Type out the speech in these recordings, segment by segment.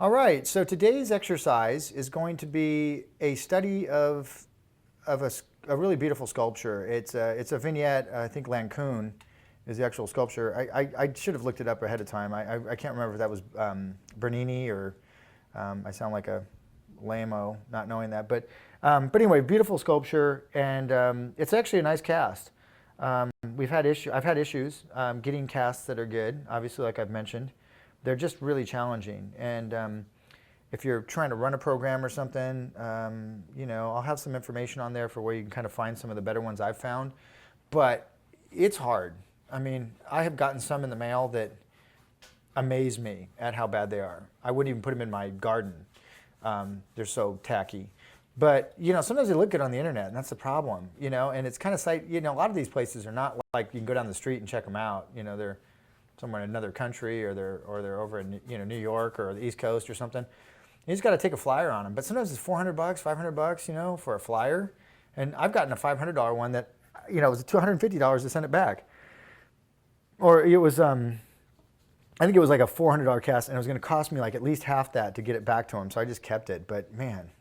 All right, so today's exercise is going to be a study of a really beautiful sculpture. It's a vignette. I think Lancôme is the actual sculpture. I should have looked it up ahead of time. I can't remember if that was Bernini or I sound like a lame-o not knowing that. But anyway, beautiful sculpture, and it's actually a nice cast. I've had issues getting casts that are good, obviously, like I've mentioned. They're just really challenging. And if you're trying to run a program or something, I'll have some information on there for where you can kind of find some of the better ones I've found. But it's hard. I mean, I have gotten some in the mail that amaze me at how bad they are. I wouldn't even put them in my garden. They're so tacky. But, sometimes they look good on the internet, and that's the problem, and it's kind of a lot of these places are not like you can go down the street and check them out. They're somewhere in another country, or they're over in New York or the East Coast or something. You just got to take a flyer on them. But sometimes it's $400, $500, for a flyer. And I've gotten a $500 one that, it was $250 to send it back. Or it was, I think it was like a $400 cast, and it was going to cost me like at least half that to get it back to them. So I just kept it. But man,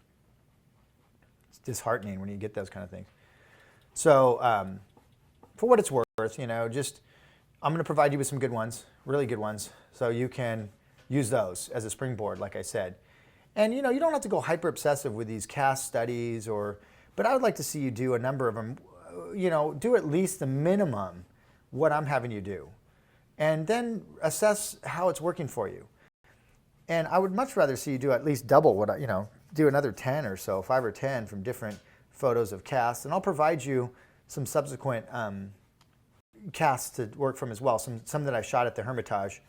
it's disheartening when you get those kind of things. So for what it's worth, I'm going to provide you with some good ones, really good ones, so you can use those as a springboard, like I said. And you don't have to go hyper obsessive with these cast studies, but I would like to see you do a number of them. Do at least the minimum what I'm having you do, and then assess how it's working for you. And I would much rather see you do at least double what do another 10 or so, 5 or 10 from different photos of casts, and I'll provide you some subsequent casts to work from as well. Some that I shot at the Hermitage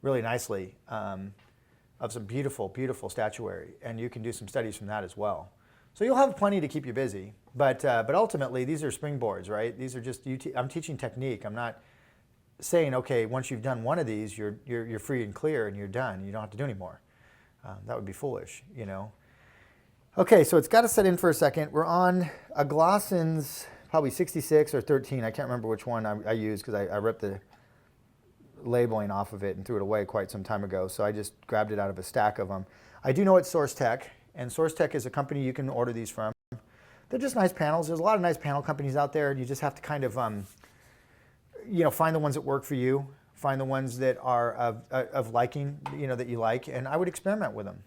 really nicely of some beautiful, beautiful statuary, and you can do some studies from that as well. So you'll have plenty to keep you busy, but ultimately these are springboards, right? These are just I'm teaching technique. I'm not saying, okay, once you've done one of these, you're free and clear and you're done. You don't have to do any more. That would be foolish, Okay, so it's got to set in for a second. We're on a Glassons, probably 66 or 13. I can't remember which one I used because I ripped the labeling off of it and threw it away quite some time ago. So I just grabbed it out of a stack of them. I do know it's SourceTech, and SourceTech is a company you can order these from. They're just nice panels. There's a lot of nice panel companies out there. You just have to kind of, find the ones that work for you. Find the ones that are of liking, that you like, and I would experiment with them.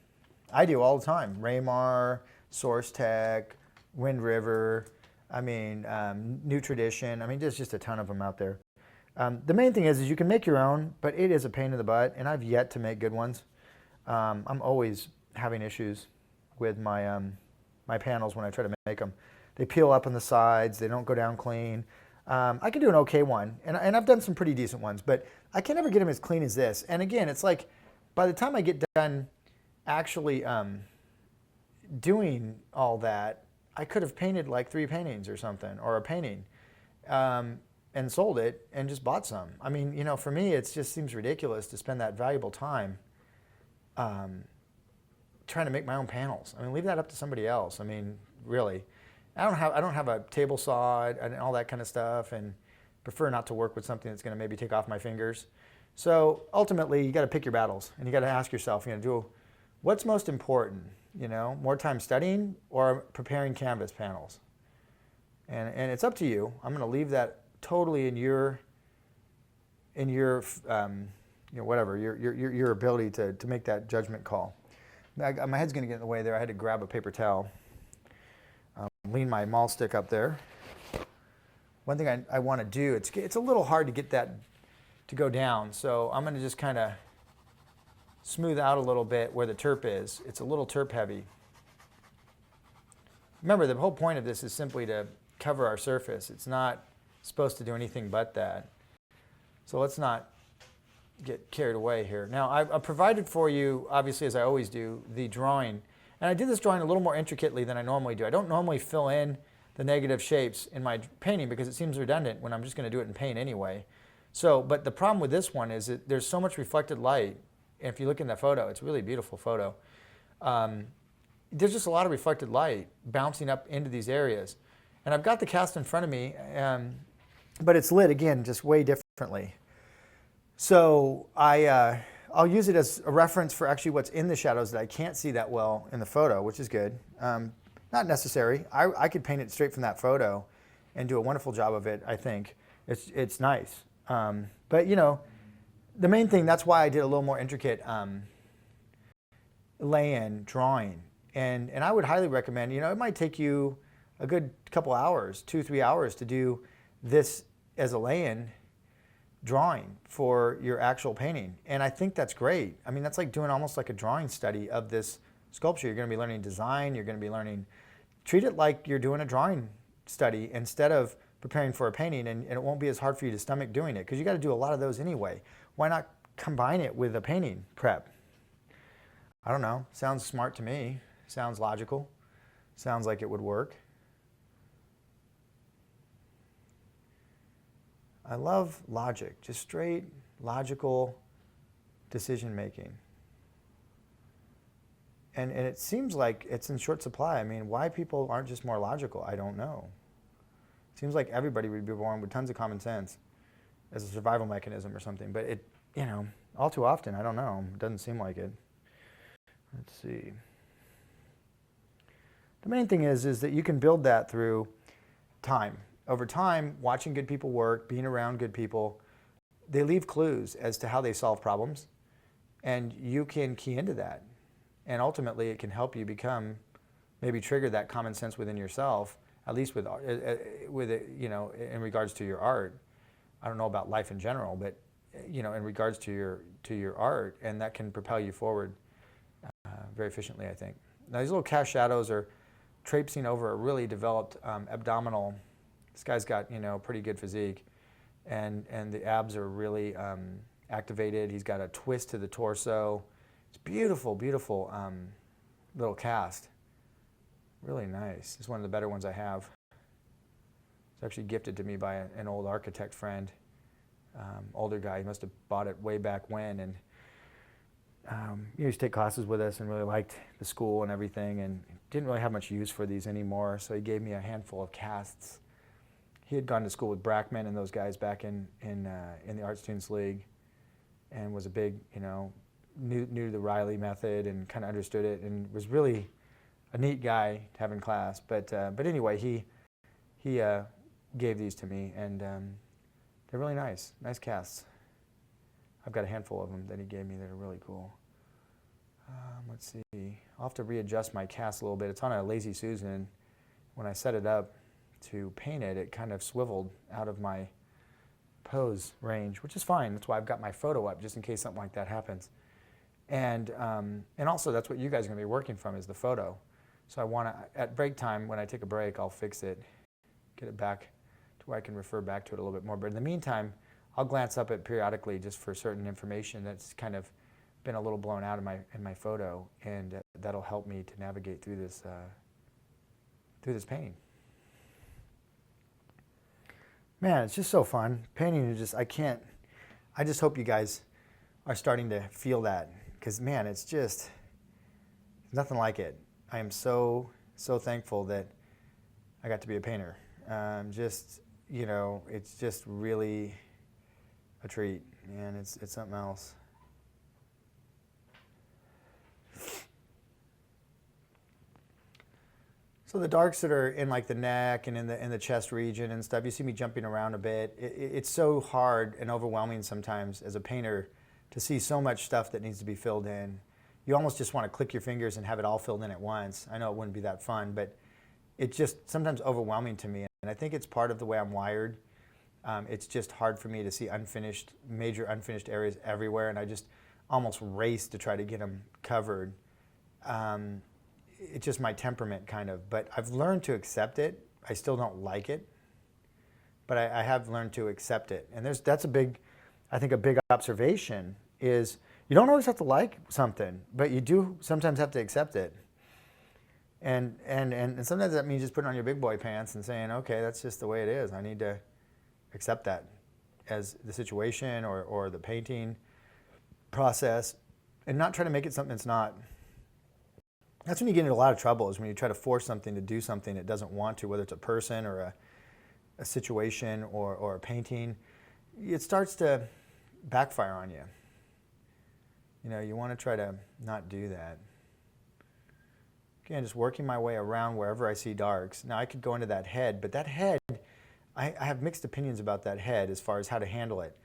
I do all the time. Raymar, SourceTech, Wind River. New Tradition. There's just a ton of them out there. The main thing is you can make your own, but it is a pain in the butt, and I've yet to make good ones. I'm always having issues with my my panels when I try to make them. They peel up on the sides. They don't go down clean. I can do an okay one, and I've done some pretty decent ones, but I can never get them as clean as this. And again, it's like by the time I get done actually doing all that, I could have painted like 3 paintings or something, or a painting, and sold it and just bought some. For me, it just seems ridiculous to spend that valuable time trying to make my own panels. Leave that up to somebody else. Really. I don't have a table saw and all that kind of stuff, and prefer not to work with something that's going to maybe take off my fingers. So ultimately, you got to pick your battles, and you got to ask yourself, what's most important? More time studying or preparing canvas panels? And it's up to you. I'm going to leave that totally in your whatever your ability to make that judgment call. My head's going to get in the way there. I had to grab a paper towel, lean my maul stick up there. One thing I want to do, it's a little hard to get that to go down, so I'm going to just kind of smooth out a little bit where the terp is. It's a little terp heavy. Remember, the whole point of this is simply to cover our surface. It's not supposed to do anything but that. So let's not get carried away here. Now, I've provided for you, obviously, as I always do, the drawing. And I did this drawing a little more intricately than I normally do. I don't normally fill in the negative shapes in my painting because it seems redundant when I'm just going to do it in paint anyway. But the problem with this one is that there's so much reflected light. And if you look in that photo, it's a really beautiful photo. There's just a lot of reflected light bouncing up into these areas. And I've got the cast in front of me, but it's lit, again, just way differently. So I I'll use it as a reference for actually what's in the shadows that I can't see that well in the photo, which is good. Not necessary. I could paint it straight from that photo and do a wonderful job of it, I think. It's nice. But, you know, the main thing, that's why I did a little more intricate lay-in drawing. And I would highly recommend, you know, it might take you a good couple hours, 2-3 hours to do this as a lay-in drawing for your actual painting. And I think that's great. I mean, that's like doing almost like a drawing study of this sculpture. You're going to be learning design. You're going to be learning, treat it like you're doing a drawing study instead of preparing for a painting, and it won't be as hard for you to stomach doing it because you got to do a lot of those anyway. Why not combine it with a painting prep? I don't know. Sounds smart to me. Sounds logical. Sounds like it would work. I love logic, just straight, logical decision making. And it seems like it's in short supply. I mean, why people aren't just more logical, I don't know. It seems like everybody would be born with tons of common sense as a survival mechanism or something. But it, you know, all too often, I don't know, it doesn't seem like it. Let's see. The main thing is that you can build that through time. Over time, watching good people work, being around good people, they leave clues as to how they solve problems, and you can key into that. And ultimately, it can help you become, maybe trigger that common sense within yourself, at least with you know, in regards to your art. I don't know about life in general, but you know, in regards to your art, and that can propel you forward very efficiently, I think. Now, these little cast shadows are traipsing over a really developed abdominal. This guy's got, you know, pretty good physique, and the abs are really activated. He's got a twist to the torso. It's beautiful, beautiful little cast. Really nice. It's one of the better ones I have. It's actually gifted to me by an old architect friend, older guy. He must have bought it way back when, and he used to take classes with us and really liked the school and everything, and didn't really have much use for these anymore, so he gave me a handful of casts. He had gone to school with Brackman and those guys back in the Art Students League, and was a big, you know, knew the Riley method and kind of understood it, and was really a neat guy to have in class. But anyway, he gave these to me, and they're really nice casts. I've got a handful of them that he gave me that are really cool. Let's see. I'll have to readjust my cast a little bit. It's on a Lazy Susan. When I set it up to paint it, it kind of swiveled out of my pose range, which is fine. That's why I've got my photo up, just in case something like that happens. And also, that's what you guys are going to be working from, is the photo. So I want to, at break time, when I take a break, I'll fix it, get it back to where I can refer back to it a little bit more. But in the meantime, I'll glance up at periodically just for certain information that's kind of been a little blown out in my photo, and that'll help me to navigate through this painting. Man, it's just so fun. Painting is just, I just hope you guys are starting to feel that, because man, it's just nothing like it. I am so thankful that I got to be a painter. Just, you know, it's just really a treat, and it's something else. So the darks that are in like the neck and in the chest region and stuff, you see me jumping around a bit. It's so hard and overwhelming sometimes as a painter to see so much stuff that needs to be filled in. You almost just want to click your fingers and have it all filled in at once. I know it wouldn't be that fun, but it's just sometimes overwhelming to me. And I think it's part of the way I'm wired. It's just hard for me to see major unfinished areas everywhere, and I just almost race to try to get them covered. It's just my temperament, kind of. But I've learned to accept it. I still don't like it, but I have learned to accept it. And that's a big observation is you don't always have to like something, but you do sometimes have to accept it. And sometimes that means just putting on your big boy pants and saying, okay, that's just the way it is. I need to accept that as the situation or the painting process, and not try to make it something it's not. That's when you get into a lot of trouble, is when you try to force something to do something it doesn't want to, whether it's a person or a situation or a painting. It starts to backfire on you. You want to try to not do that. Again, just working my way around wherever I see darks. Now I could go into that head, but that head, I have mixed opinions about that head as far as how to handle it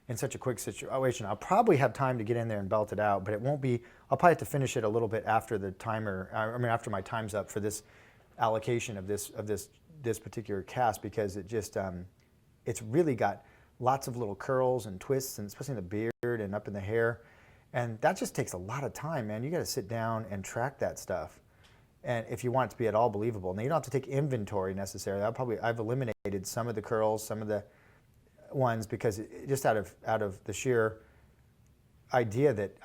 in such a quick situation. I'll probably have time to get in there and belt it out, but it won't be, I'll probably have to finish it a little bit after the timer, after my time's up for this allocation of this particular cast, because it just, it's really got lots of little curls and twists, and especially in the beard and up in the hair. And that just takes a lot of time, man. You got to sit down and track that stuff. And if you want it to be at all believable. Now, you don't have to take inventory necessarily. I've eliminated some of the curls, some of the ones, because just out of the sheer idea that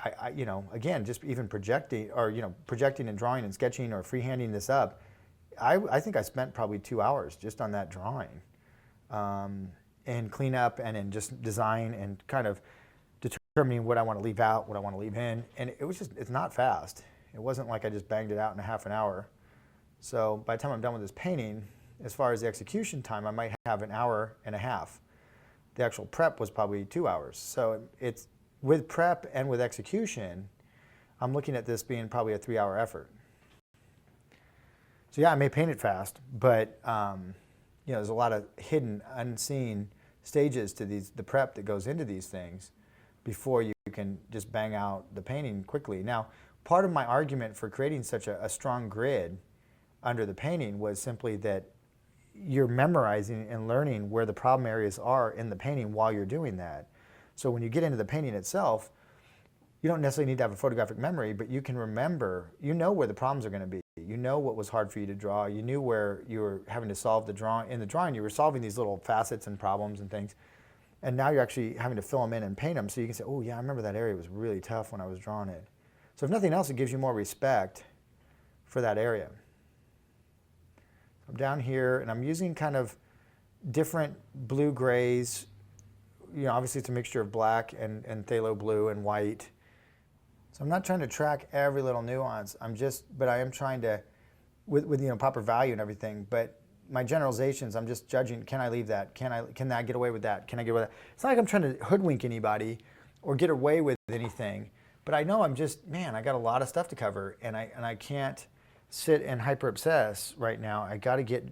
again, just even projecting and drawing and sketching or freehanding this up, I think I spent probably 2 hours just on that drawing, and clean up and in just design and kind of determining what I want to leave out, what I want to leave in. And it's not fast. It wasn't like I just banged it out in a half an hour. So by the time I'm done with this painting, as far as the execution time, I might have an hour and a half. The actual prep was probably 2 hours. So it's with prep and with execution, I'm looking at this being probably a 3-hour effort. So yeah, I may paint it fast, but there's a lot of hidden, unseen stages to the prep that goes into these things before you can just bang out the painting quickly. Now, part of my argument for creating such a strong grid under the painting was simply that you're memorizing and learning where the problem areas are in the painting while you're doing that. So when you get into the painting itself, you don't necessarily need to have a photographic memory, but you can remember, where the problems are going to be. You know what was hard for you to draw. You knew where you were having to solve the drawing. In the drawing, you were solving these little facets and problems and things. And now you're actually having to fill them in and paint them, so you can say, oh yeah, I remember that area was really tough when I was drawing it. So if nothing else, it gives you more respect for that area. I'm down here, and I'm using kind of different blue grays. Obviously it's a mixture of black and phthalo blue and white. So I'm not trying to track every little nuance. But I am trying to, with proper value and everything. But my generalizations, I'm just judging. Can I leave that? Can I get away with that? Can I get away with that? It's not like I'm trying to hoodwink anybody or get away with anything. But I know I got a lot of stuff to cover, and I can't sit and hyper obsess right now. I got to get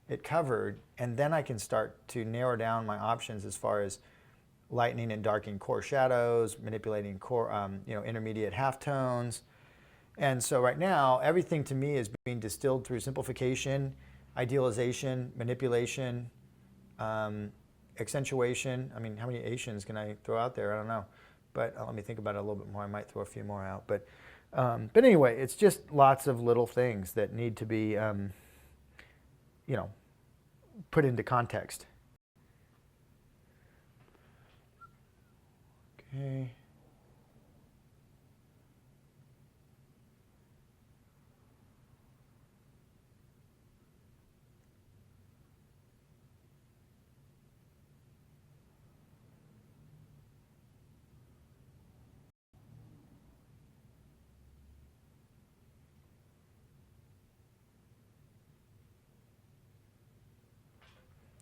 it covered, and then I can start to narrow down my options as far as lightening and darkening core shadows, manipulating core, intermediate halftones. And so right now, everything to me is being distilled through simplification, idealization, manipulation, accentuation. I mean, how many Asians can I throw out there? I don't know. But let me think about it a little bit more. I might throw a few more out. But anyway, it's just lots of little things that need to be, put into context. Okay.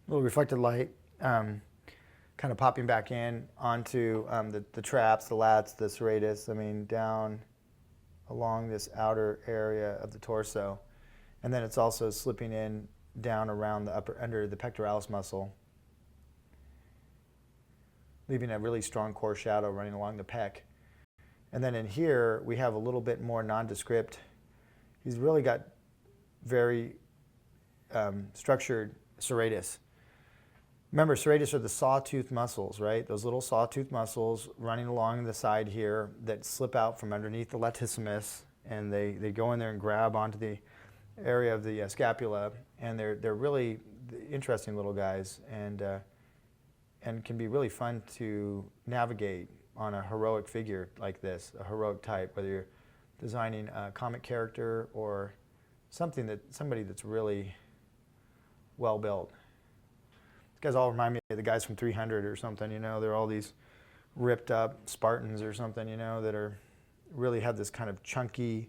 A little reflected light, kind of popping back in onto the traps, the lats, the serratus, down along this outer area of the torso. And then it's also slipping in down around under the pectoralis muscle, leaving a really strong core shadow running along the pec. And then in here, we have a little bit more nondescript. He's really got very structured serratus. Remember, serratus are the sawtooth muscles, right? Those little sawtooth muscles running along the side here that slip out from underneath the latissimus, and they go in there and grab onto the area of the scapula, and they're really interesting little guys, and can be really fun to navigate on a heroic figure like this, a heroic type, whether you're designing a comic character or somebody that's really well built. These guys all remind me of the guys from 300 or something, they're all these ripped up Spartans or something, that are really have this kind of chunky,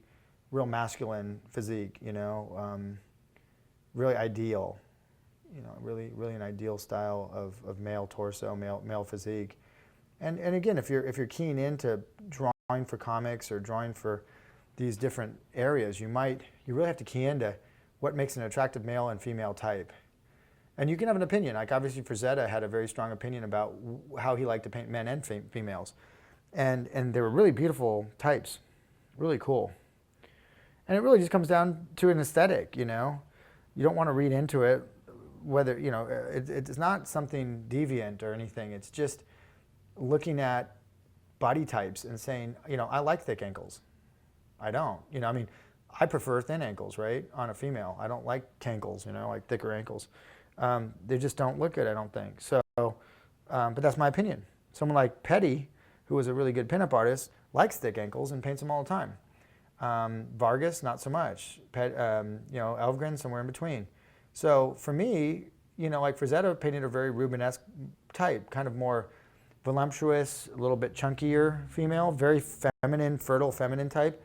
real masculine physique, really ideal, really an ideal style of male torso, male physique. And again, if you're keen into drawing for comics or drawing for these different areas, you really have to key into what makes an attractive male and female type. And you can have an opinion. Like obviously Frazetta had a very strong opinion about how he liked to paint men and females. And they were really beautiful types, really cool. And it really just comes down to an aesthetic, you know. You don't want to read into it whether, you know, it's not something deviant or anything. It's just looking at body types and saying, you know, I like thick ankles. I don't, you know, I mean, I prefer thin ankles, right, on a female. I don't like cankles, you know, like thicker ankles. They just don't look good, I don't think. So, but that's my opinion. Someone like Petty, who was a really good pinup artist, likes thick ankles and paints them all the time. Vargas, not so much. You know, Elfgren, somewhere in between. So for me, you know, like Frazetta painted a very Rubenesque type, kind of more voluptuous, a little bit chunkier female, very feminine, fertile feminine type.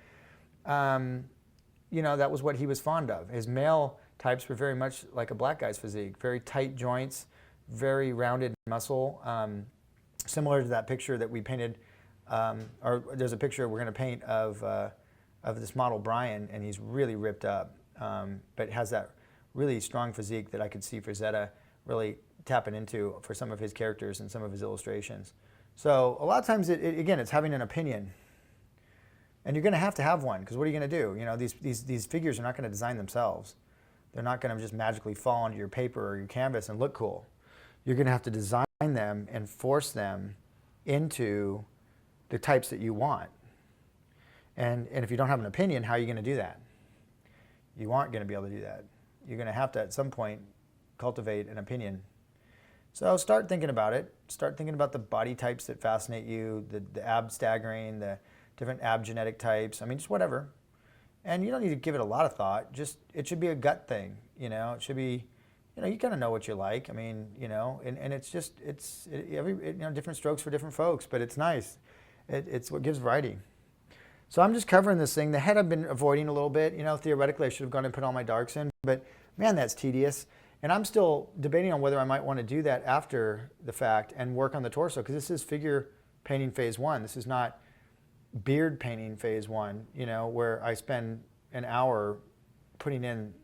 You know, that was what he was fond of. His male types were very much like a black guy's physique, very tight joints, very rounded muscle, similar to that picture that we painted, or there's a picture we're going to paint of this model Brian, and he's really ripped up, but has that really strong physique that I could see Frazetta really tapping into for some of his characters and some of his illustrations. So a lot of times, again, it's having an opinion. And you're going to have one, because what are you going to do? You know, these figures are not going to design themselves. They're not going to just magically fall onto your paper or your canvas and look cool. You're going to have to design them and force them into the types that you want. And if you don't have an opinion, how are you going to do that? You aren't going to be able to do that. You're going to have to, at some point, cultivate an opinion. So start thinking about it. Start thinking about the body types that fascinate you, the ab staggering, the different ab genetic types. I mean, just whatever. And you don't need to give it a lot of thought. Just, it should be a gut thing, you know. It should be, you know, you kind of know what you like. I mean, you know, and it's just, you know, different strokes for different folks, but it's nice. It's what gives variety. So I'm just covering this thing. The head I've been avoiding a little bit. You know, theoretically I should have gone and put all my darks in, but man, that's tedious. And I'm still debating on whether I might want to do that after the fact and work on the torso, because this is figure painting phase 1. This is not beard painting phase 1, you know, where I spend an hour putting in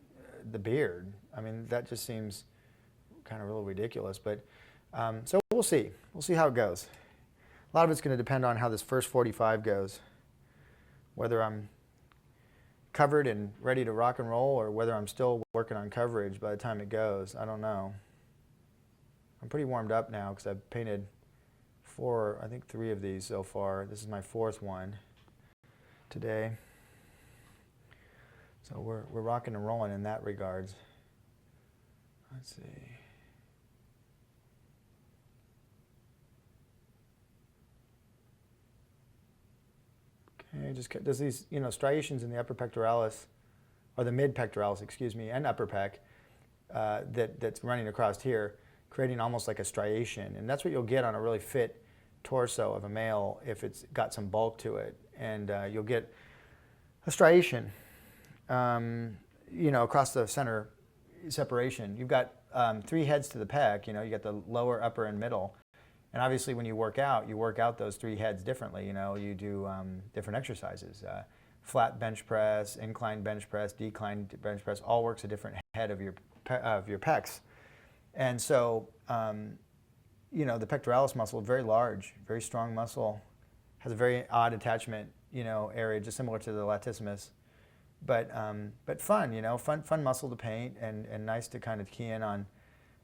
the beard. I mean, that just seems kind of a little ridiculous, but so we'll see. We'll see how it goes. A lot of it's going to depend on how this first 45 goes, whether I'm covered and ready to rock and roll or whether I'm still working on coverage by the time it goes. I don't know. I'm pretty warmed up now because I've painted 3 of these so far. This is my 4th one today. So we're rocking and rolling in that regards. Let's see. Okay, just there's these, you know, striations in the upper pectoralis, or the mid pectoralis, excuse me, and upper pec that's running across here, creating almost like a striation, and that's what you'll get on a really fit torso of a male if it's got some bulk to it, and you'll get a striation, you know, across the center separation. You've got 3 heads to the pec. You know, you got the lower, upper, and middle. And obviously, when you work out those 3 heads differently. You know, you do different exercises: flat bench press, inclined bench press, declined bench press. All works a different head of your pecs. And so, you know, the pectoralis muscle, very large, very strong muscle, has a very odd attachment, you know, area, just similar to the latissimus. But fun, you know, fun muscle to paint, and nice to kind of key in on,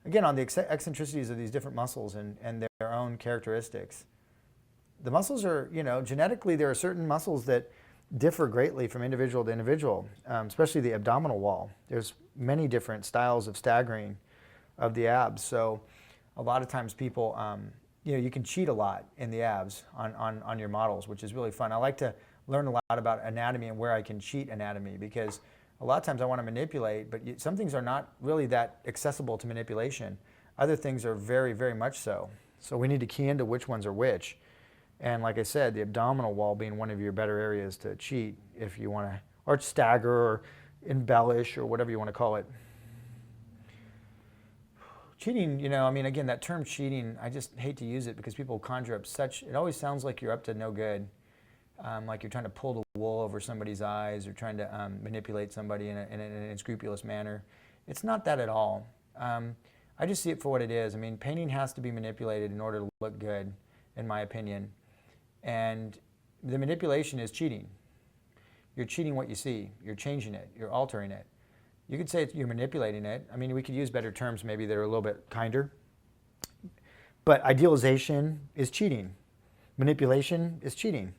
again, on the eccentricities of these different muscles and their own characteristics. The muscles are, you know, genetically there are certain muscles that differ greatly from individual to individual, especially the abdominal wall. There's many different styles of staggering of the abs. So a lot of times people, you know, you can cheat a lot in the abs on your models, which is really fun. I like to learn a lot about anatomy and where I can cheat anatomy, because a lot of times I want to manipulate, but some things are not really that accessible to manipulation. Other things are very, very much so. So we need to key into which ones are which. And like I said, the abdominal wall being one of your better areas to cheat if you want to, or stagger or embellish or whatever you want to call it. Cheating, you know, I mean, again, that term cheating, I just hate to use it because people conjure up such, it always sounds like you're up to no good. like you're trying to pull the wool over somebody's eyes or trying to manipulate somebody in an unscrupulous manner. It's not that at all. I just see it for what it is. I mean, painting has to be manipulated in order to look good, in my opinion. And the manipulation is cheating. You're cheating what you see. You're changing it. You're altering it. You could say you're manipulating it. I mean, we could use better terms maybe that are a little bit kinder. But idealization is cheating. Manipulation is cheating.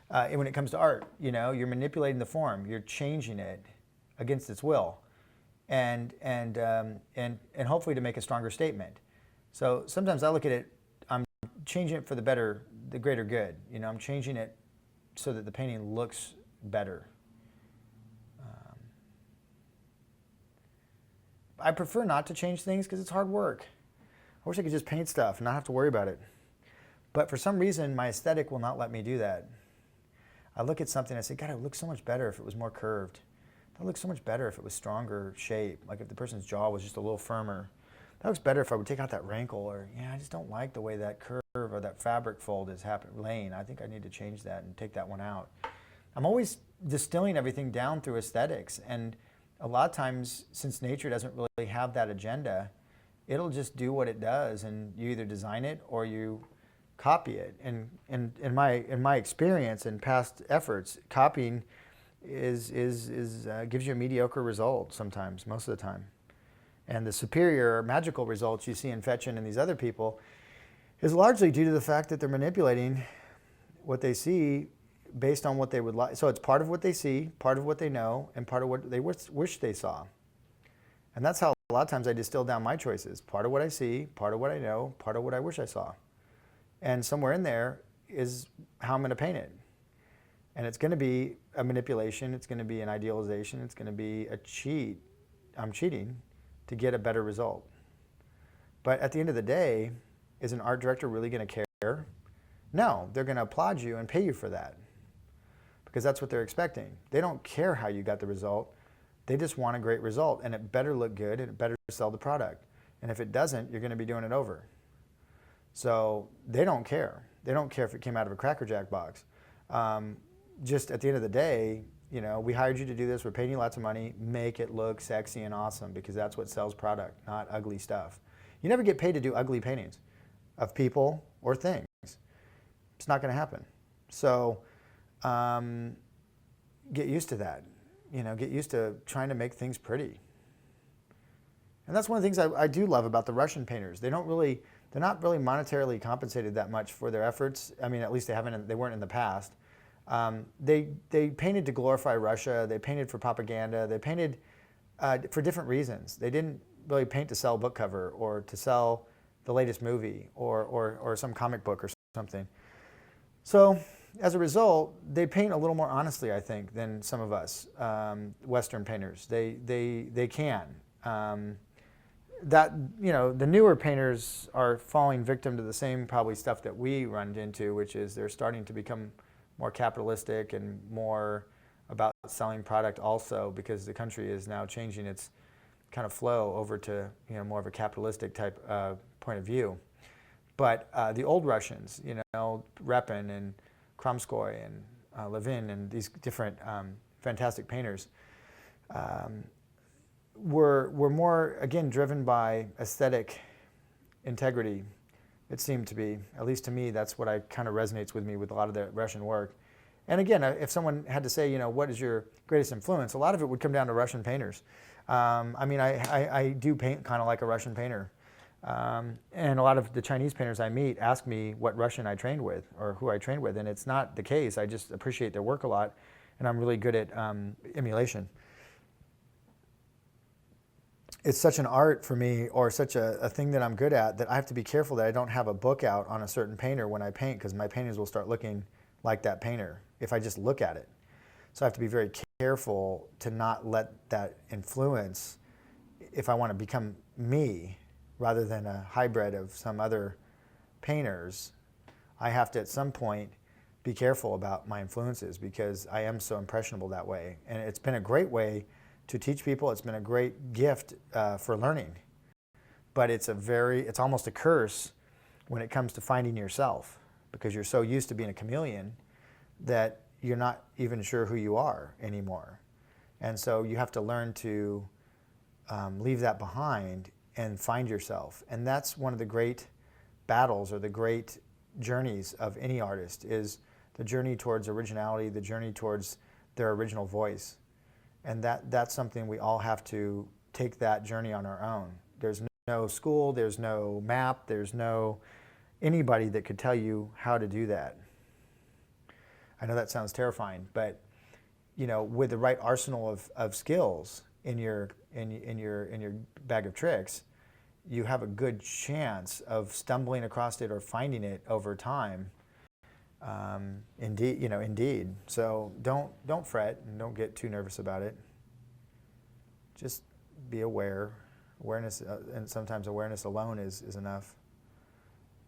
And when it comes to art, you're manipulating the form. You're changing it against its will, and hopefully to make a stronger statement. So sometimes I look at it. I'm changing it for the greater good. I'm changing it so that the painting looks better. I prefer not to change things because it's hard work. I wish I could just paint stuff and not have to worry about it. But for some reason, my aesthetic will not let me do that. I look at something and I say, God, it would look so much better if it was more curved. That would look so much better if it was stronger shape, like if the person's jaw was just a little firmer. That looks better if I would take out that wrinkle, or, I just don't like the way that curve or that fabric fold is laying. I think I need to change that and take that one out. I'm always distilling everything down through aesthetics, and a lot of times, since nature doesn't really have that agenda, it'll just do what it does, and you either design it or you copy it. And in my experience and past efforts, copying gives you a mediocre result sometimes, most of the time. And the superior magical results you see in Fetchin and these other people is largely due to the fact that they're manipulating what they see based on what they would like. So it's part of what they see, part of what they know, and part of what they wish they saw. And that's how a lot of times I distill down my choices. Part of what I see, part of what I know, part of what I wish I saw. And somewhere in there is how I'm going to paint it. And it's going to be a manipulation, it's going to be an idealization, it's going to be a cheat. I'm cheating to get a better result. But at the end of the day, is an art director really going to care? No, they're going to applaud you and pay you for that, because that's what they're expecting. They don't care how you got the result. They just want a great result, and it better look good, and it better sell the product. And if it doesn't, you're going to be doing it over. So they don't care. They don't care if it came out of a Cracker Jack box. Just at the end of the day, we hired you to do this. We're paying you lots of money. Make it look sexy and awesome, because that's what sells product, not ugly stuff. You never get paid to do ugly paintings of people or things. It's not going to happen. So get used to that. Get used to trying to make things pretty. And that's one of the things I do love about the Russian painters. They're not really monetarily compensated that much for their efforts. I mean, at least they weren't in the past. They painted to glorify Russia. They painted for propaganda. They painted for different reasons. They didn't really paint to sell a book cover or to sell the latest movie or some comic book or something. So as a result, they paint a little more honestly, I think, than some of us Western painters. They can. The newer painters are falling victim to the same probably stuff that we run into, which is they're starting to become more capitalistic and more about selling product also, because the country is now changing its kind of flow over to more of a capitalistic type point of view. But the old Russians, Repin and Kramskoy and Levin and these different fantastic painters were more, again, driven by aesthetic integrity. It seemed to be, at least to me, that's what kind of resonates with me with a lot of the Russian work. And again, if someone had to say, what is your greatest influence, a lot of it would come down to Russian painters. I do paint kind of like a Russian painter. And a lot of the Chinese painters I meet ask me what Russian I trained with or who I trained with, and it's not the case. I just appreciate their work a lot, and I'm really good at emulation. It's such an art for me, or such a thing that I'm good at, that I have to be careful that I don't have a book out on a certain painter when I paint, because my paintings will start looking like that painter if I just look at it. So I have to be very careful to not let that influence if I want to become me rather than a hybrid of some other painters. I have to at some point be careful about my influences, because I am so impressionable that way. And it's been a great way to teach people. It's been a great gift for learning. But it's almost a curse when it comes to finding yourself, because you're so used to being a chameleon that you're not even sure who you are anymore. And so you have to learn to leave that behind and find yourself. And that's one of the great battles or the great journeys of any artist, is the journey towards originality, the journey towards their original voice. And that's something we all have to take that journey on our own. There's no school, there's no map, there's no anybody that could tell you how to do that. I know that sounds terrifying, but you know, with the right arsenal of skills in your bag of tricks, you have a good chance of stumbling across it or finding it over time. Indeed. So don't fret and don't get too nervous about it. Just be aware. Awareness, and sometimes awareness alone is enough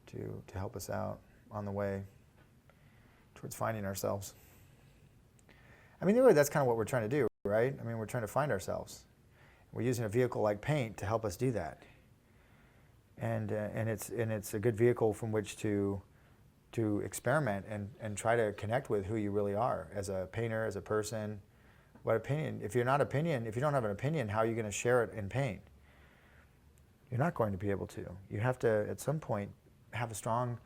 to help us out on the way towards finding ourselves. I mean, really, that's kind of what we're trying to do, right? I mean, we're trying to find ourselves. We're using a vehicle like paint to help us do that. And it's a good vehicle from which to experiment and try to connect with who you really are as a painter, as a person. What opinion? If you don't have an opinion, how are you going to share it in paint? You're not going to be able to. You have to, at some point, have a strong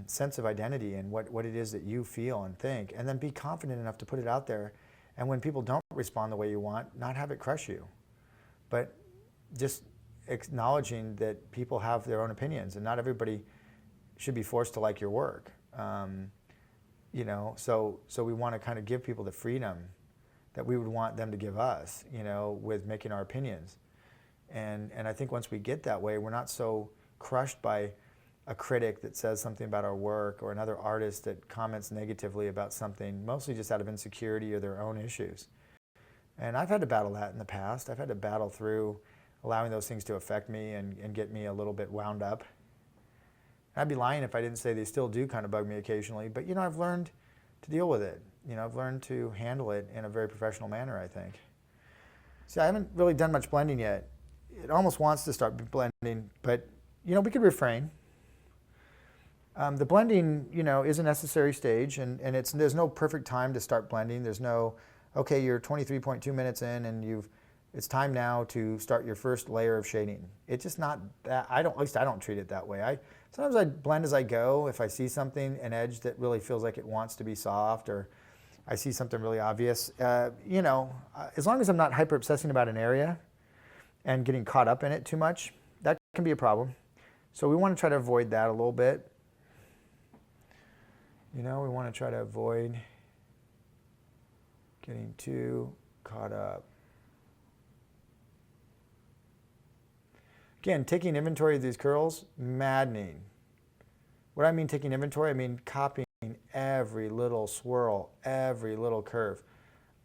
sense of identity and what it is that you feel and think, and then be confident enough to put it out there. And when people don't respond the way you want, not have it crush you, but just acknowledging that people have their own opinions and not everybody should be forced to like your work. You know, so we want to kind of give people the freedom that we would want them to give us, you know, with making our opinions. And I think once we get that way, we're not so crushed by a critic that says something about our work or another artist that comments negatively about something, mostly just out of insecurity or their own issues. And I've had to battle that in the past. I've had to battle through allowing those things to affect me and get me a little bit wound up. I'd be lying if I didn't say they still do kind of bug me occasionally, but you know, I've learned to deal with it. You know, I've learned to handle it in a very professional manner, I think. See, I haven't really done much blending yet. It almost wants to start blending, but you know, we could refrain. The blending, you know, is a necessary stage, and there's no perfect time to start blending. There's no, okay, you're 23.2 minutes in, and it's time now to start your first layer of shading. It's just not that. At least I don't treat it that way. Sometimes I blend as I go. If I see something, an edge that really feels like it wants to be soft, or I see something really obvious, you know, as long as I'm not hyper obsessing about an area and getting caught up in it too much, that can be a problem. So we want to try to avoid that a little bit. You know, we want to try to avoid getting too caught up. Again, taking inventory of these curls, maddening. What I mean taking inventory, I mean copying every little swirl, every little curve.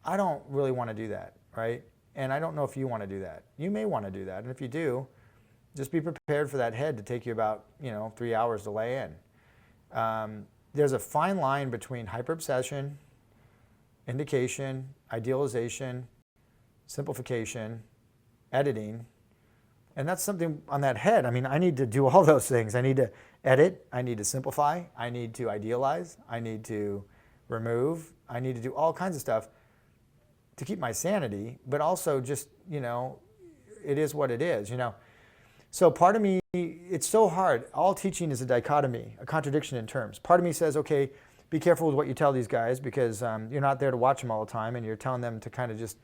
I don't really want to do that, right? And I don't know if you want to do that. You may want to do that, and if you do, just be prepared for that head to take you about, you know, 3 hours to lay in. There's a fine line between hyperobsession, indication, idealization, simplification, editing, and that's something on that head. I mean, I need to do all those things. I need to edit, I need to simplify, I need to idealize, I need to remove, I need to do all kinds of stuff to keep my sanity, but also just, you know, it is what it is, you know. So part of me, it's so hard. All teaching is a dichotomy, a contradiction in terms. Part of me says, okay, be careful with what you tell these guys, because you're not there to watch them all the time, and you're telling them to kind of just,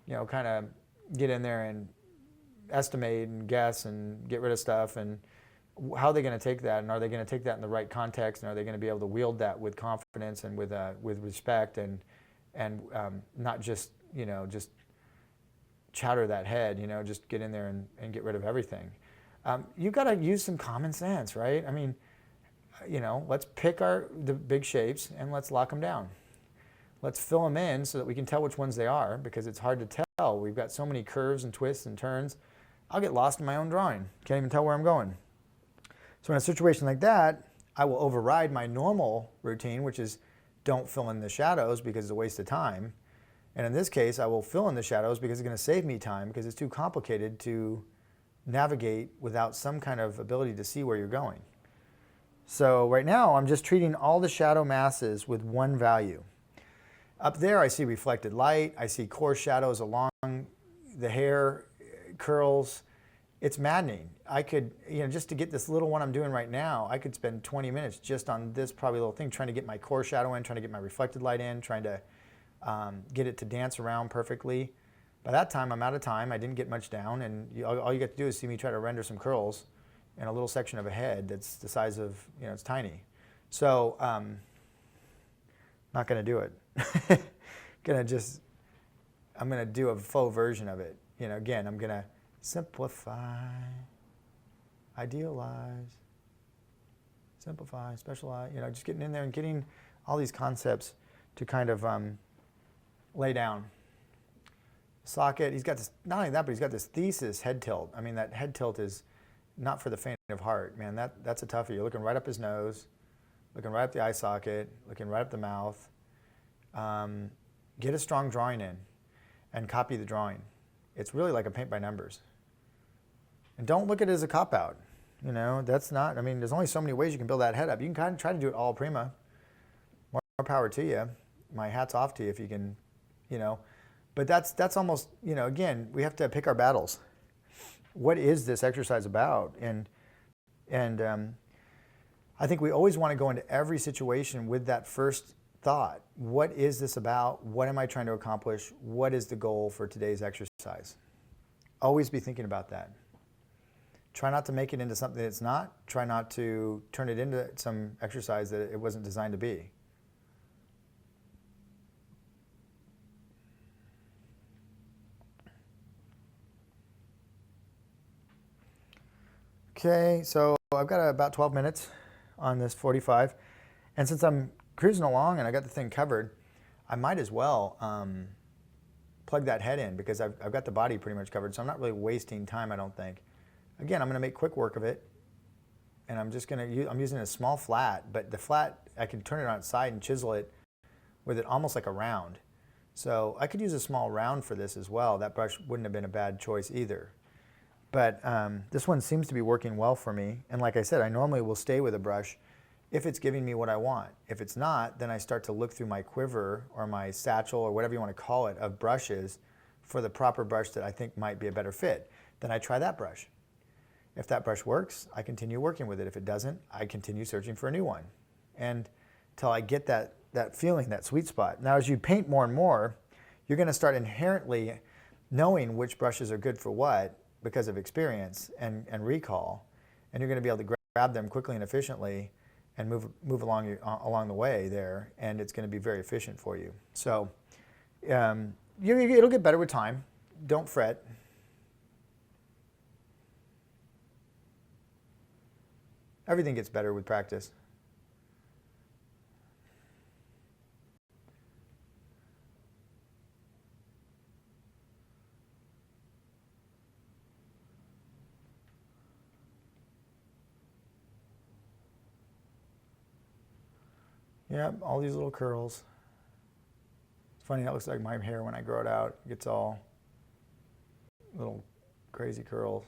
you know, kind of get in there and estimate and guess and get rid of stuff. And how are they going to take that? And are they going to take that in the right context? And are they going to be able to wield that with confidence and with respect and not just, you know, just chatter that head, you know, just get in there and get rid of everything. You've got to use some common sense, right? I mean, you know, let's pick the big shapes and let's lock them down. Let's fill them in so that we can tell which ones they are, because it's hard to tell. We've got so many curves and twists and turns. I'll get lost in my own drawing. Can't even tell where I'm going. So in a situation like that, I will override my normal routine, which is don't fill in the shadows because it's a waste of time. And in this case, I will fill in the shadows because it's going to save me time, because it's too complicated to navigate without some kind of ability to see where you're going. So right now I'm just treating all the shadow masses with one value. Up there I see reflected light, I see coarse shadows along the hair, curls. It's maddening. I could, just to get this little one I'm doing right now, I could spend 20 minutes just on this probably little thing, trying to get my core shadow in, trying to get my reflected light in, trying to get it to dance around perfectly. By that time, I'm out of time. I didn't get much down, and all you get to do is see me try to render some curls in a little section of a head that's the size of, it's tiny. So, not going to do it. I'm going to do a faux version of it. Again, I'm going to simplify, idealize, simplify, specialize, just getting in there and getting all these concepts to kind of lay down. Socket, he's got this, not only that, but he's got this thesis head tilt. I mean, that head tilt is not for the faint of heart, man. That's a toughie. You're looking right up his nose, looking right up the eye socket, looking right up the mouth. Get a strong drawing in and copy the drawing. It's really like a paint by numbers. And don't look at it as a cop-out. That's not, there's only so many ways you can build that head up. You can kind of try to do it all prima. More power to you. My hat's off to you if you can, But that's almost, again, we have to pick our battles. What is this exercise about? And I think we always want to go into every situation with that first thought. What is this about? What am I trying to accomplish? What is the goal for today's exercise? Always be thinking about that. Try not to make it into something it's not. Try not to turn it into some exercise that it wasn't designed to be. Okay, so I've got about 12 minutes on this 45. And since I'm cruising along and I got the thing covered, I might as well plug that head in because I've got the body pretty much covered. So I'm not really wasting time, I don't think. Again, I'm going to make quick work of it. And I'm just going to, I'm using a small flat, but the flat, I can turn it on its side and chisel it with it almost like a round. So I could use a small round for this as well. That brush wouldn't have been a bad choice either. But this one seems to be working well for me. And like I said, I normally will stay with a brush if it's giving me what I want. If it's not, then I start to look through my quiver or my satchel or whatever you want to call it of brushes for the proper brush that I think might be a better fit. Then I try that brush. If that brush works, I continue working with it. If it doesn't, I continue searching for a new one. And until I get that feeling, that sweet spot. Now, as you paint more and more, you're going to start inherently knowing which brushes are good for what because of experience and recall. And you're going to be able to grab them quickly and efficiently and move along the way there. And it's going to be very efficient for you. So it'll get better with time. Don't fret. Everything gets better with practice. Yep, all these little curls. It's funny, that looks like my hair when I grow it out. It gets all little crazy curls.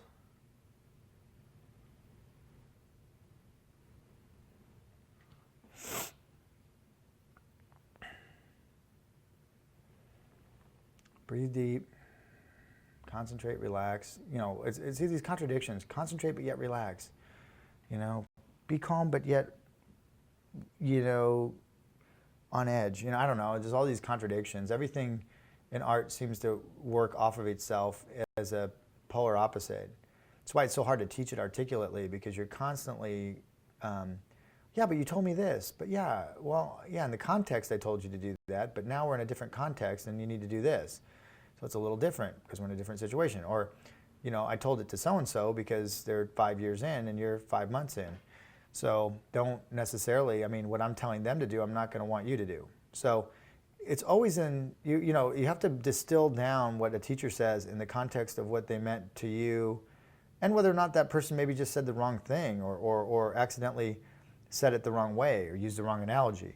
Breathe deep, concentrate, relax. It's these contradictions. Concentrate but yet relax. Be calm but yet, on edge. I don't know. There's all these contradictions. Everything in art seems to work off of itself as a polar opposite. That's why it's so hard to teach it articulately because you're constantly, yeah, but you told me this. But yeah, well, yeah, in the context I told you to do that, but now we're in a different context and you need to do this. So it's a little different because we're in a different situation. Or, I told it to so-and-so because they're 5 years in and you're 5 months in. So don't necessarily, what I'm telling them to do, I'm not going to want you to do. So it's always you have to distill down what a teacher says in the context of what they meant to you and whether or not that person maybe just said the wrong thing or accidentally said it the wrong way or used the wrong analogy.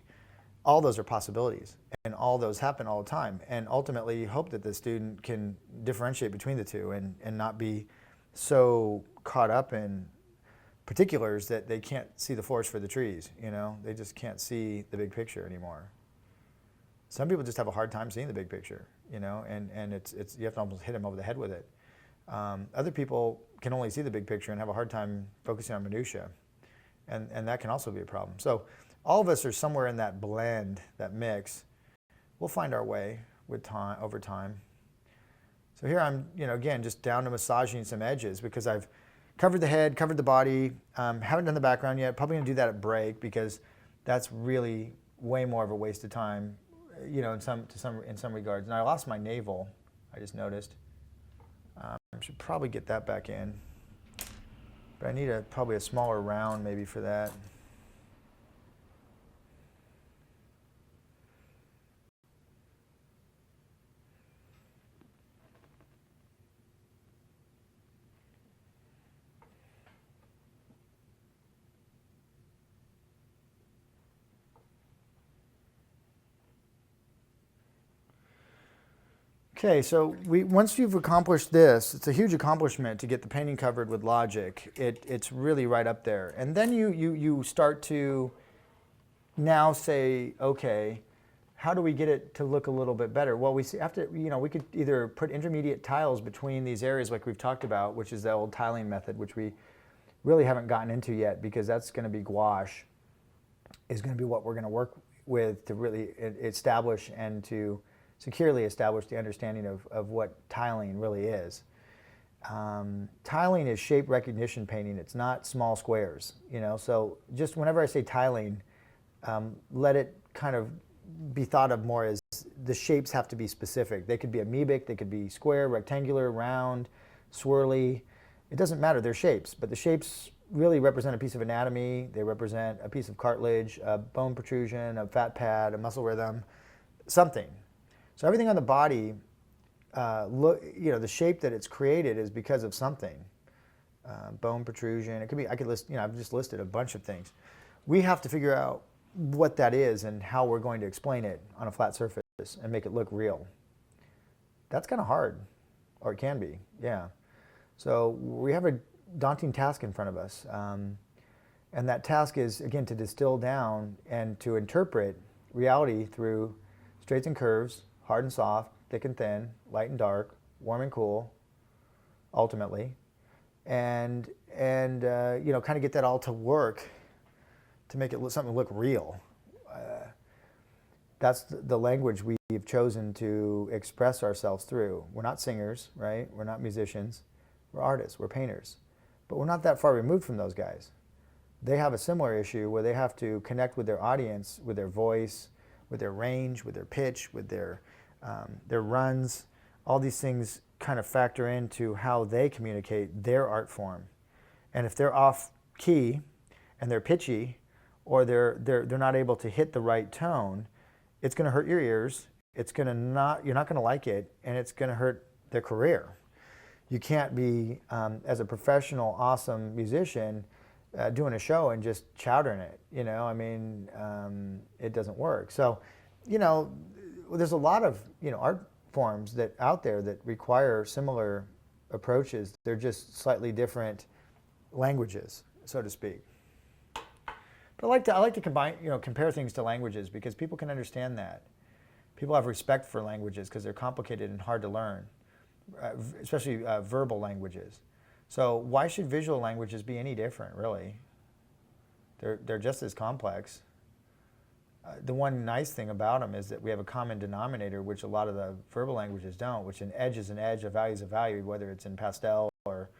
All those are possibilities, and all those happen all the time. And ultimately, you hope that the student can differentiate between the two and not be so caught up in particulars that they can't see the forest for the trees, you know? They just can't see the big picture anymore. Some people just have a hard time seeing the big picture, you know, and it's you have to almost hit them over the head with it. Other people can only see the big picture and have a hard time focusing on minutia, and that can also be a problem. So all of us are somewhere in that blend, that mix. We'll find our way with time, over time. So here I'm, you know, again, just down to massaging some edges because I've covered the head, covered the body, haven't done the background yet. Probably gonna do that at break because that's really way more of a waste of time, you know, in some regards. And I lost my navel, I just noticed. I should probably get that back in, but I need probably a smaller round maybe for that. Okay, so once you've accomplished this, it's a huge accomplishment to get the painting covered with Logic. It's really right up there. And then you start to now say, okay, how do we get it to look a little bit better? Well, we have to, you know, we could either put intermediate tiles between these areas like we've talked about, which is the old tiling method, which we really haven't gotten into yet because that's going to be gouache, is going to be what we're going to work with to really establish and to securely establish the understanding of what tiling really is. Tiling is shape recognition painting. It's not small squares, you know. So just whenever I say tiling, let it kind of be thought of more as the shapes have to be specific. They could be amoebic, they could be square, rectangular, round, swirly. It doesn't matter, they're shapes, but the shapes really represent a piece of anatomy. They represent a piece of cartilage, a bone protrusion, a fat pad, a muscle rhythm, something. So everything on the body, you know, the shape that it's created is because of something. Bone protrusion, it could be, I could list, you know, I've just listed a bunch of things. We have to figure out what that is and how we're going to explain it on a flat surface and make it look real. That's kind of hard, or it can be, yeah. So we have a daunting task in front of us. And that task is, again, to distill down and to interpret reality through straights and curves, hard and soft, thick and thin, light and dark, warm and cool, ultimately, and you know, kind of get that all to work to make it something look real. That's the language we've chosen to express ourselves through. We're not singers, right? We're not musicians. We're artists. We're painters, but we're not that far removed from those guys. They have a similar issue where they have to connect with their audience, with their voice, with their range, with their pitch, with their runs. All these things kind of factor into how they communicate their art form. And if they're off key and they're pitchy, or they're not able to hit the right tone, it's going to hurt your ears. You're not going to like it, and it's going to hurt their career. You can't be, as a professional, awesome musician, doing a show and just chowdering it. You know, I mean, it doesn't work. So, you know, there's a lot of, you know, art forms that out there that require similar approaches. They're just slightly different languages, so to speak. But I like to combine, you know, compare things to languages because people can understand that. People have respect for languages because they're complicated and hard to learn, especially verbal languages. So why should visual languages be any different, really? They're just as complex. The one nice thing about them is that we have a common denominator, which a lot of the verbal languages don't, which an edge is an edge, a value is a value, whether it's in pastel or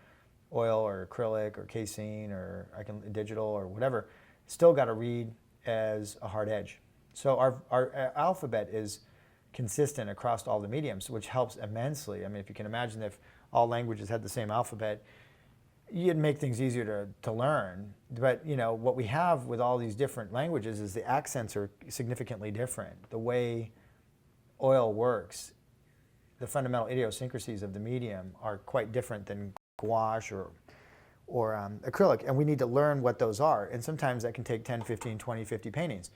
oil or acrylic or casein or digital or whatever. Still got to read as a hard edge. So our alphabet is consistent across all the mediums, which helps immensely. I mean, if you can imagine if all languages had the same alphabet, you'd make things easier to learn. But you know, what we have with all these different languages is the accents are significantly different. The way oil works, the fundamental idiosyncrasies of the medium are quite different than gouache or acrylic, and we need to learn what those are. And sometimes that can take 10, 15, 20, 50 paintings.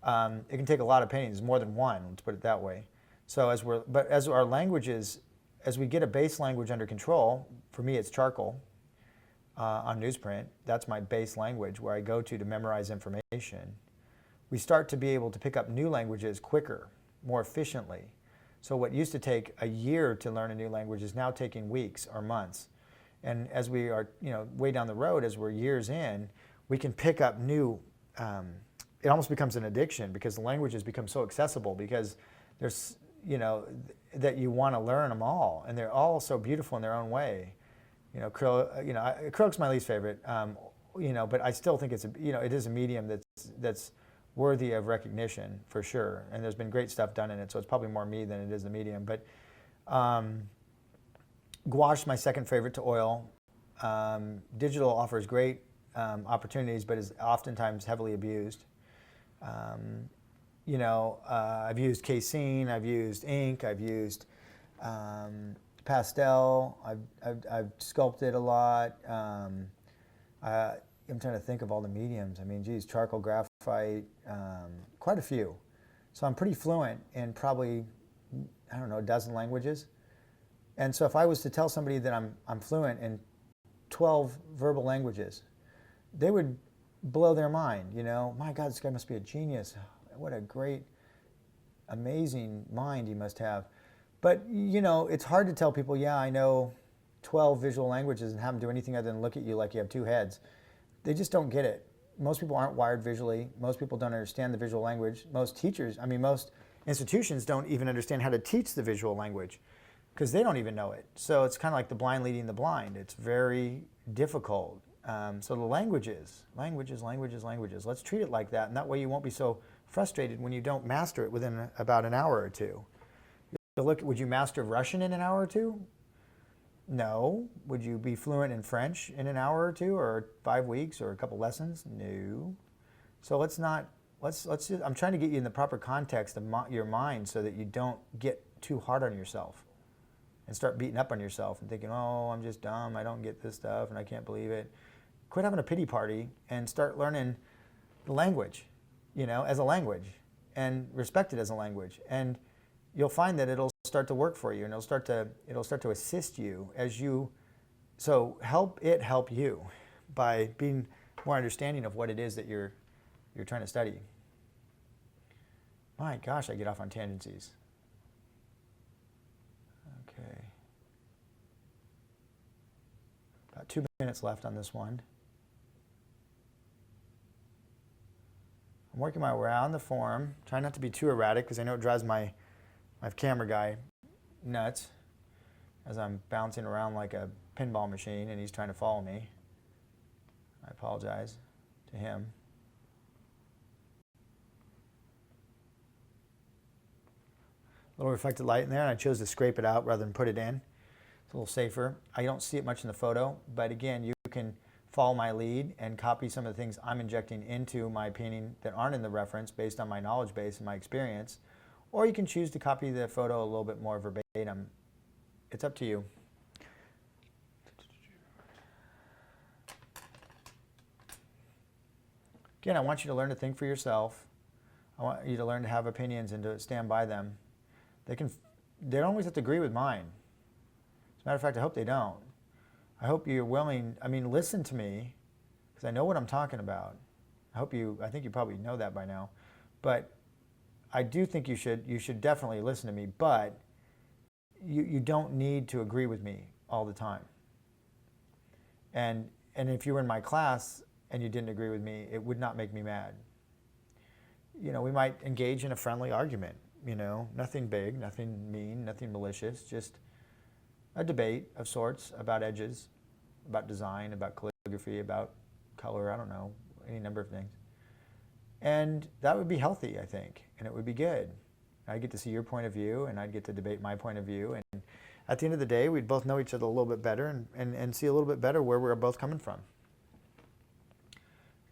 It can take a lot of paintings, more than one, let's put it that way. So as our languages, as we get a base language under control, for me it's charcoal, on newsprint. That's my base language where I go to memorize information. We start to be able to pick up new languages quicker, more efficiently. So what used to take a year to learn a new language is now taking weeks or months. And as we are, way down the road, as we're years in, we can pick up new, it almost becomes an addiction because the languages become so accessible because there's, that you want to learn them all. And they're all so beautiful in their own way. Acrylic's my least favorite, but I still think it is a medium that's worthy of recognition for sure. And there's been great stuff done in it, so it's probably more me than it is the medium. But gouache, my second favorite to oil. Digital offers great opportunities, but is oftentimes heavily abused. I've used casein, I've used ink, I've used pastel, I've sculpted a lot. I'm trying to think of all the mediums. I mean, geez, charcoal, graphite, quite a few. So I'm pretty fluent in probably, a dozen languages. And so if I was to tell somebody that I'm fluent in 12 verbal languages, they would blow their mind, My God, this guy must be a genius. What a great, amazing mind he must have. But, it's hard to tell people, yeah, I know 12 visual languages and have them do anything other than look at you like you have two heads. They just don't get it. Most people aren't wired visually. Most people don't understand the visual language. Most institutions don't even understand how to teach the visual language because they don't even know it. So it's kind of like the blind leading the blind. It's very difficult. So the languages. Let's treat it like that, and that way you won't be so frustrated when you don't master it within about an hour or two. So would you master Russian in an hour or two? No. Would you be fluent in French in an hour or two, or 5 weeks, or a couple lessons? No. So let's just, I'm trying to get you in the proper context of your mind so that you don't get too hard on yourself and start beating up on yourself and thinking, oh, I'm just dumb, I don't get this stuff, and I can't believe it. Quit having a pity party and start learning the language, as a language, and respect it as a language. And you'll find that it'll start to work for you, and it'll start to assist you so help it help you by being more understanding of what it is that you're trying to study. My gosh, I get off on tangencies. Okay. About 2 minutes left on this one. I'm working my way around the form, trying not to be too erratic because I know it drives my camera guy nuts as I'm bouncing around like a pinball machine and he's trying to follow me. I apologize to him. A little reflected light in there, and I chose to scrape it out rather than put it in. It's a little safer. I don't see it much in the photo, but again, you can follow my lead and copy some of the things I'm injecting into my painting that aren't in the reference based on my knowledge base and my experience. Or you can choose to copy the photo a little bit more verbatim. It's up to you. Again, I want you to learn to think for yourself. I want you to learn to have opinions and to stand by them. They don't always have to agree with mine. As a matter of fact, I hope they don't. I hope you're willing, listen to me, because I know what I'm talking about. I think you probably know that by now. But I do think you should definitely listen to me, but you don't need to agree with me all the time. And if you were in my class and you didn't agree with me, it would not make me mad. We might engage in a friendly argument, nothing big, nothing mean, nothing malicious, just a debate of sorts about edges, about design, about calligraphy, about color, I don't know, any number of things. And that would be healthy, I think, and it would be good. I'd get to see your point of view, and I'd get to debate my point of view. And at the end of the day, we'd both know each other a little bit better and see a little bit better where we're both coming from.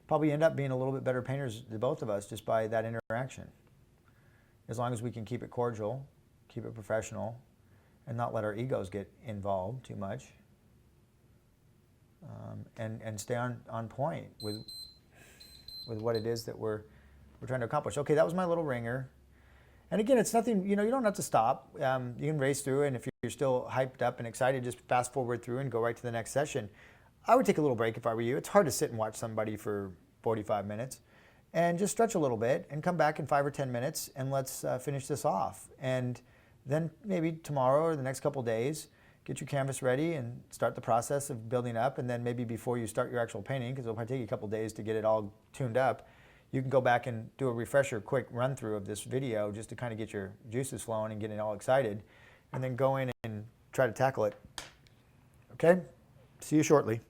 Probably end up being a little bit better painters, the both of us, just by that interaction. As long as we can keep it cordial, keep it professional, and not let our egos get involved too much. And stay on point with what it is that we're trying to accomplish. Okay, that was my little ringer. And again, it's nothing, you don't have to stop. You can race through, and if you're still hyped up and excited, just fast forward through and go right to the next session. I would take a little break if I were you. It's hard to sit and watch somebody for 45 minutes. And just stretch a little bit and come back in 5 or 10 minutes and let's finish this off. And then maybe tomorrow or the next couple days, get your canvas ready and start the process of building up. And then maybe before you start your actual painting, because it'll probably take you a couple days to get it all tuned up, you can go back and do a refresher, quick run through of this video just to kind of get your juices flowing and getting all excited. And then go in and try to tackle it. Okay? See you shortly.